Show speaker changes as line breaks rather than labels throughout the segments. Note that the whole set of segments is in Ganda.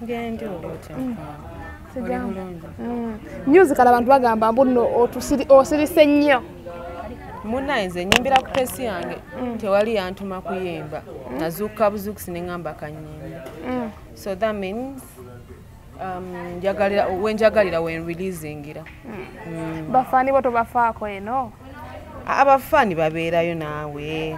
Ngende olota.
Music abantu bagamba mbuno osirise nnyo.
Munayize nyimbira ku pesi yange tewali yantuma kuyimba. Nazuka buzukisi ne ngamba kanyimba. So that means njagalira when releasingira.
Bafani boto bafaako eno.
Abafani babeerayo naawe.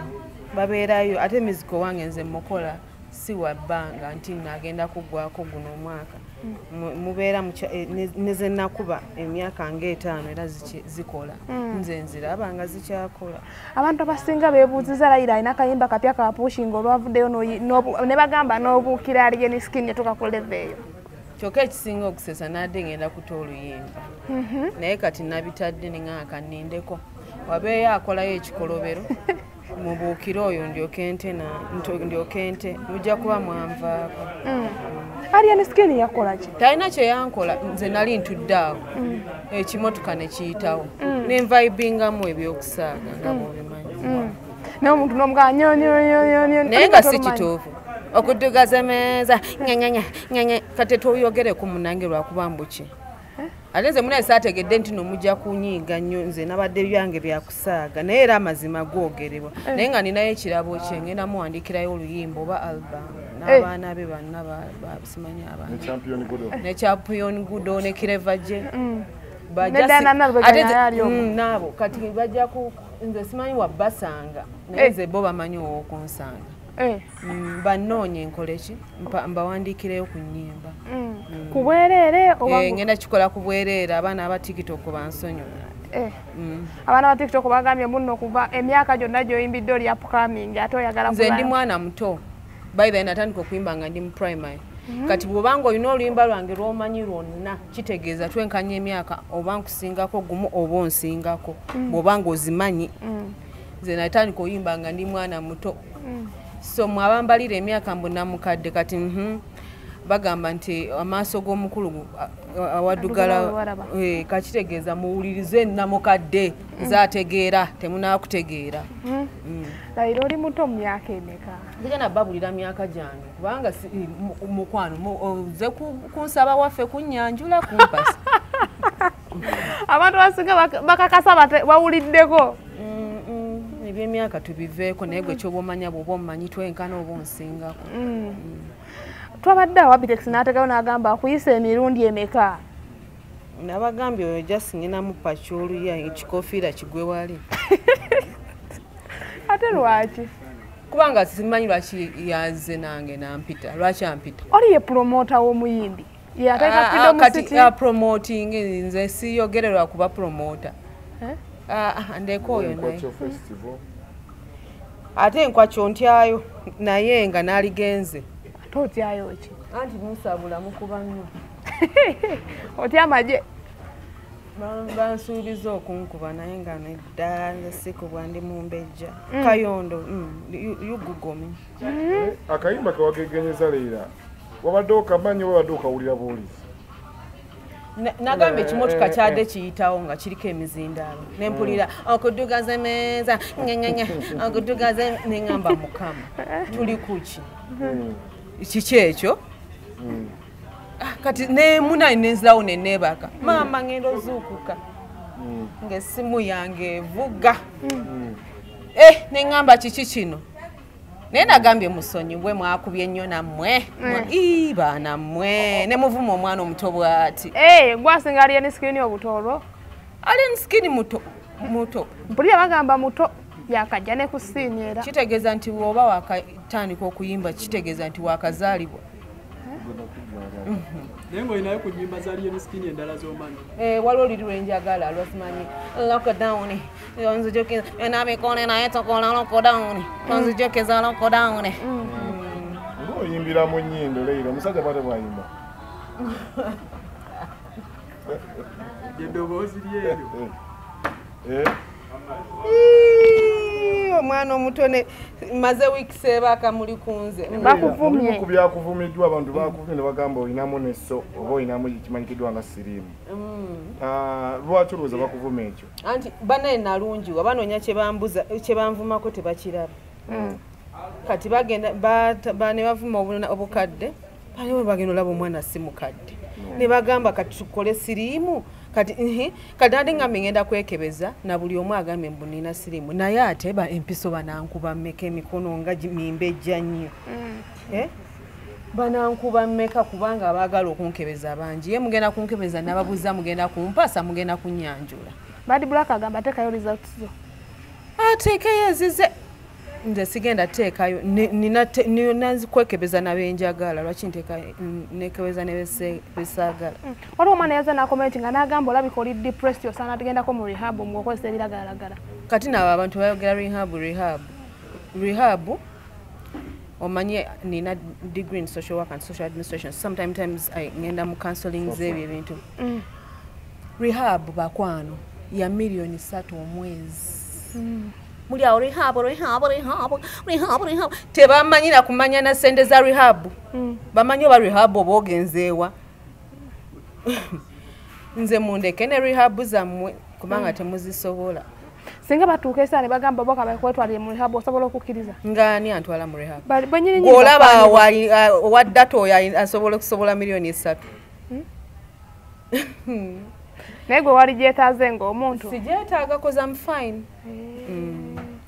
Babeerayo ate miziko wange nze mukola si wabbanga nti nagenda kuggwako guno omwaka. Mubeera neze nakuba emyaka ng'etaano era zikola. Nze nziraba nga zikyakola.
Abantu abasinga beebuuziza Laila alina kayimba kapya ka pushinga olwavuddeyo ne bagamba n'obuukira Allien Skine tukakuleveeyo.
Kyokka ekisinga okusesa nadde ngenda kuta oluyimba. Naye kati nabitadde ne ngaka nnindeko. Wabeeyo akolayo ekikolobero. Mubuukire oyo ndyoke nte mujja kuba mwanvaako.
Allien Skine yakola ki?
Talina kye yankola nze nali ntudde awo. Ekimotoka ne kiyitawo. Ne nvibingamu ebyokusaaga nga bw'obimanyi.
N'omuntu n'omugaa nyo.
Naye nga si kituufu. Okuddugaza meeza nyanya kati toyogere ku munange lwakuba mbuki. Ate nze munaye saategedde nti nomujja kunyiiga nnyo nze nabadde byange byakusaaga naye era amazima googerebwa. Naye nga ninayo ekirabo kye ngenda muwandikirayo oluyimba oba album n'abaana be banna basimanya abantu. Ne Champion Gudo ne Kireva Ajje. Nabo kati bajja ku nze simanyi wabbasanga naye nze bo bamanyi ow'okunsanga. Banoonye nkole ki mbawandiikireyo ku nnyimba.
Ku bwereere oba
ngenda kikola ku bwereere abaana aba TikTok bansonyiwa.
Abaana ba TikTok bagambye muno kuva emyaka gyonna gy'oyimbidde oli upcoming ate oyagala
nze ndi mwana muto. By the way natandika okuyimba nga ndi mu primary. Kati bw'obanga olina oluyimba lwange lw'omanyi lwonna kitegeeza twenkanya emyaka oba nkusingako gumu oba onsingako bw'obanga ozimanyi. Nze natandika oyimba nga ndi mwana muto. So mwabambalira emyaka mbona mukadde kati bagamba nti amaaso g'omukulu awaddugala kakitegeeza muwulirize namukadde zaategeera temunaakutegeera.
Laila oli muto mu myaka emeka?
Ndigenda babulira myaka gyange kubanga mukwano oze kunsaba waffe kunnyanjula kumpasa.
Abantu basinga bakakasa bawuliddeko.
Ebyemyaka tubiveeko naye gwe kyoba omanya bw'oba omumanyi twenkana oba onsingako.
Twabadde awo Abitex n'ategayo n'agamba akuyisa emirundi emeka?
Nabagambye oyo just nginamu pakyoluya ekikofiira kigwe wali.
Ate lwaki?
Kubanga simanyi lwaki yaze nange nampita. Lwaki ampita?
Oli ye promota w'omuyimbi.
Kati promoting nze siyogererwa kuba promota. Ndeko oyo naye. Ate nkwakyo ntyayo naye nga naligenze.
Totyayo ki?
Anti musabula mukuba nnyo.
Otya amagye?
Bansuubiza okunkuba naye nga nedda sikubwa ndi mu mbejja. Kayondo yugugomi.
Akayimba kawagegenyeza Laila. Wabadde okamanyi wabadde okawulira buwulizi?
Nagamba ekimotoka kyadde kiyitawo nga kiriko emizindaalo nempulira okuddugaza emeeza okuddugaza ne ngamba Mukama tuli kuki kiki ekyo kati ne munayi nenzirawo ne neebaka maama ngenda ozuukuka ng'essimu yange evuga ne ngamba kiki kino naye nagambye musonyiwe mwakubye nnyo nammwe baana mmwe ne muvuma omwana omuto bw'ati.
Gwasinga Allien Skine obuto olwo?
Allien Skine muto.
Mpulira bagamba muto yakajja ne ku scene era.
Kitegeeza nti bw'oba wakatandika okuyimba kitegeeza nti wakazaalibwa.
Naye ng'olinayo ku nnyimba za Allien Skine endala z'omanyi?
Waliwo liri lwe njagala lwasimanyi lockdown onzijukira enabikone naye tokola lockdown onzijukira lockdown.
Ng'oyimbira mu nnyindo Laila omusajja bwate bwayimba.
Eddoboozi lyeyo.
Omwana omuto ne maze wiiki seebaka muli kunze.
Bakuvumye.
Ku byakuvumiddwa abantu bakuvumye ne bagamba olinamu nesso oba olinamu ekimanyikiddwa nga siriimu. Lwaki olowooza bakuvuma ekyo?
Anti banaye nalungiwa banoonya kye banvumako tebakiraba. Kati bagenda ne bavuma obukadde baliwo bagenda olaba omwana si mukadde ne bagamba kati tukole siriimu kati ate nga ngenda kwekebeza na buli omu agambye mbu nina siriimu naye ate empiso banankuba mmeka emikono nga mimba ejja nnyo banankuba mmeka kubanga abaagala okunkebeza bangi ye mugenda kunkebeza nababuuza mugenda kumpasa mugenda kunyanjula
Badi Black agamba ateekayo results zo
ateekayo ezize nze sigenda teekayo nina kwekebeza nabenjagala lwaki nekebeza nebesaagala
waliwo omwana yaza nakomenti nga nagamba olabika oli depressed osaana tugendako mu rehab muokozesa ebiragalagala
kati nabo abantu bayogera rehab omanye nina degree in social work and social administration sometimes ngenda mu counseling zebyo ebintu rehab bakwano ya milioni 3 omwezi muli awo rehab tebamanyira kumanya na sente za rehab bamanyi oba rehab oba ogenzeewa nze mundeke ne rehab zammwe kubanga temuzisobola
singa batuuka esaana ne bagamba boka bakwetwalire mu rehab osobola okukkiriza
ngani antwala mu rehab
olaba
owaddata oyo asobola okusobola milioni 3
naye gwe wali gyetaaze ng'omuntu
sigyetaaga koza mu fine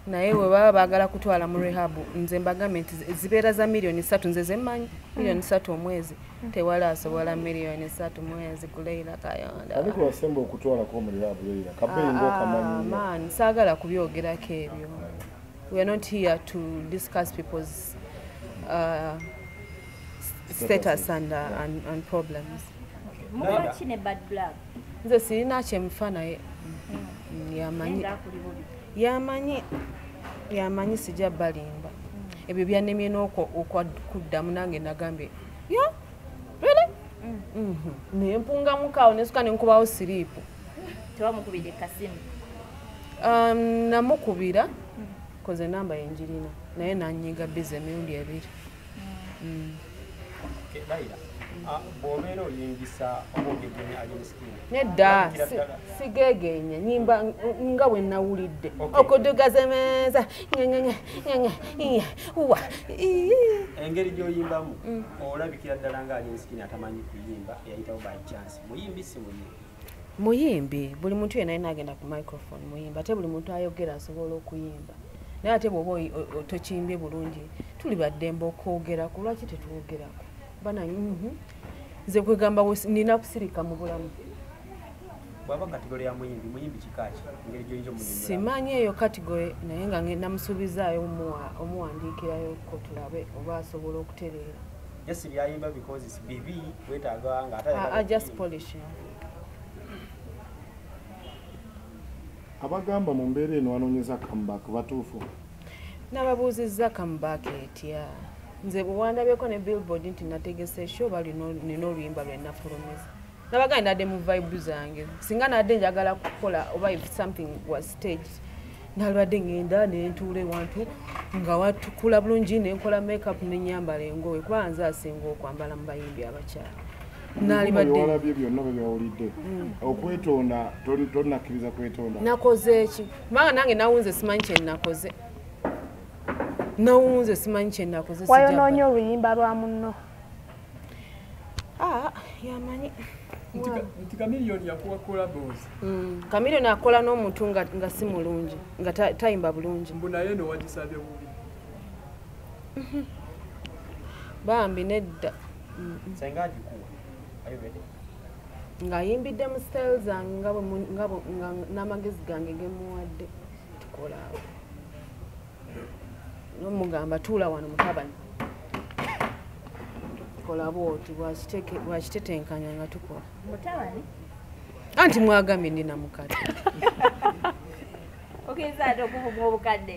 naye we baba baagala kutwala mu rehab nze mbagambe nti zibeera za milioni 3 nze zemmanyi milioni 3 omwezi tewali asobola milioni 3 mwezi ku Laila Kayondo
ariko wasemba okutwalako mu rehab Laila kabengo kamanyi
man saagala kubyogerako ebyo we are not here to discuss people's status and problems
Muwandikire Bad Black
nze sirina kyemfa naye yamanyi sijja balimba ebyo byannemye n'okuddamu nange nagambye nempungamukaawo nesuka nenkubawo siriipu
tewamukubidde kasimu
namukubira koze namba yenjirina naye nanyiga bize emirundi 2
Laila bw'obeera oyingisa obwogegenya Ajje Skine
nedda sigegenya nyimba nga bwe nawulidde okudugazemeza
engeri gy'oyimbamu olabikira ddala nga Ajje Skine atamanyi kuyimba eyayitawo by chance muyimbi si
muyimbi buli muntu yenna alina agenda ku microphone muyimba ate buli muntu ayogera asobola okuyimba naye ate bw'oba tokimbye bulungi tuli baddembe okwogerako lwaki tetwogerako bana nze kwegamba nina kusirika mu bulamu
bwaba kategori ya muyimbi kikaki engeri gy'oyinza omuyimbi
simanyi eyo kategori naye nga namusubizaayo omuwandiikirayo ko tulabe oba asobola okutereera
just byayimba because it's bibi wetaaga nga
just polishing
abagamba mu mbeera eno wanoonyeza comeback batuufu
nababuuzizza comeback etya nze bwewandabyeko ne billboard nti nategese show bali nina oluyimba lwe nafulumisa nabagambye nadde mu vibe zange singa nadde njagala kukola oba if something was staged nalibadde ngenda nentuula ewantu nga watukula bulungi nenkola makeup nenyambala engoye kuba nze asinga okwambala mu bayimbi abakyala
nalibadde byonna byawulidde okwetonda tonnakkiriza kwetonda
nakoze eki kubanga nange nawunze simanyi kyenakoze nawunze simanyi kyenakoze
wayonoonya oluyimba lwa munno
yamanyi
nti Kamiliyoni yakuwa collabos
Kamiliyoni akola n'omuntu nga si mulungi nga tayimba bulungi
mbu naye no wagisabye bubi
bambi nedda
senga agikuwa ayobede
ng'ayimbidde mu style zange nga n'amagezi gange gemuwadde tukolaawo n'omugamba tuula wano mutabani kola bwoti bwakitetenkanya nga tukola
mutabani
anti mwagambye ndina mukadde
okeza ate okuvuga obukadde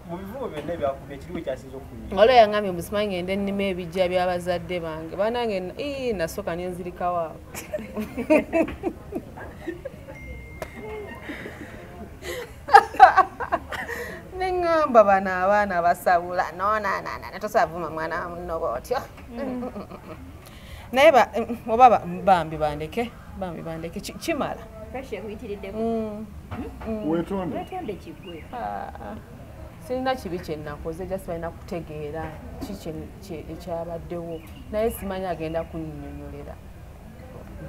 mu bivugo byonna ebyakubye ekiriwo ekyasinza okunyuma
olwo yangambye busimanyi ngende ennima ebijja by'abazadde bange banange nasooka nenzirikawo awo neŋŋamba bano abaana basabula nonanana tosavuma mwana wa munno bwotyo naye oba bambi bandeke kimala
pressure kuyitiriddeko
wetonde
wetonde kigwe
sirina kibi kye nakoze just balina kutegeera kiki ekyabaddewo naye simanyi agenda kunnyonnyolera.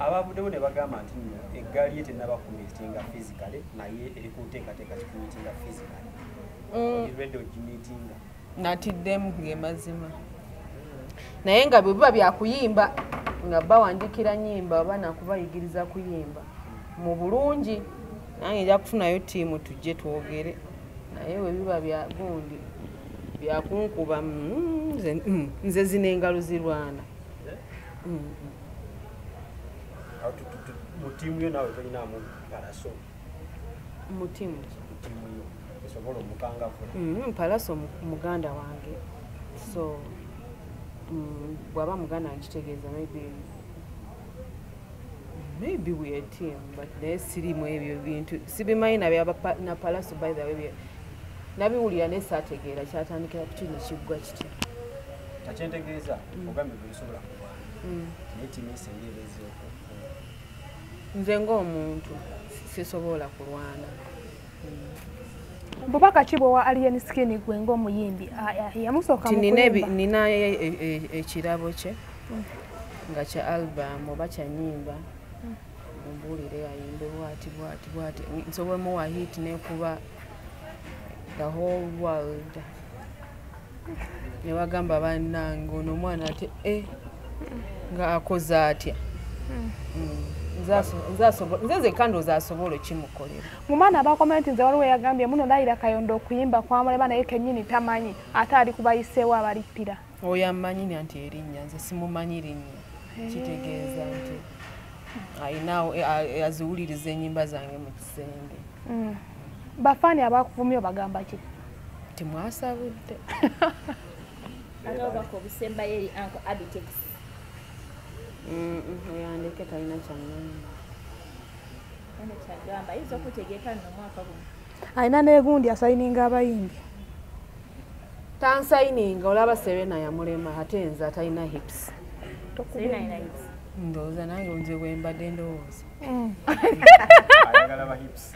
Abavuddewo ne bagamba nti nno eggaali ye tennaba kumiitinga physically naye eri ku nteekateeka kikumiitinga physically. Olidde ogimiitinga.
Natiddemu ng'emazima. Naye nga bwe biba byakuyimba nga bawandikira nnyimba oba nakubayigiriza kuyimba mu bulungi nange nja kufunayo ttiimu tujje twogere. Naye bwe biba bya gundi byakunkuba nze zino engalo zirwana.
Mu ttiimu yo naawe tolinaamu palaso.
Mu ttiimu
yo esobola omukangavula.
Palaso muganda wange so bw'aba muganda nkitegeeza maybe we a team but naye sirimu ebyo bintu sibimanyi na palaso by the way nabiwulira naye saategeera kyatandikira ku kino kiggwa kitya.
Takyentegeeza ogambye bwebisobola kulwana naye ttiimu esinga ebeezeeko.
Nze ng'omuntu sisobola kulwana.
Bubaka ki bw'owa Allien Skine gwe ng'omuyimbi yamusooka mu kuyimba?
Nina ekirabo kye nga kya album oba kya nnyimba mbuulire ayimbe bwati nsobola muwa hit nekuba the whole world ne bagamba bannange ono omwana ate nga akoze atya. Nze zekka ndowooza asobola kimukolera.
Mu baana abakomenti nze waliwo yagambye muno Laila Kayondo okuyimba kwamulema naye kennyini tamanyi ate ali kubayiseewo abalippira.
Oyo amanyi nti erinnya nze simumanyi linnya kitegeeza nti ayinawo aziwuliriza ennyimba zange mu kisenge.
Bafaani abakuvumye obagamba ki?
Timwasabudde.
Ate obako obusembayo eri Uncle Abitex.
Oyandeke talina kyannamba.
Kyagamba ayinza okutegeeka nno omwaka guno.
Alina n'egundi asayininga abayimbi.
Tansayininga olaba Serena yamulema ate nze atalina hips.
Serena alina hips.
Ndowooza nange nze bwe mbadde ndowooza.
Ayagala ba hips.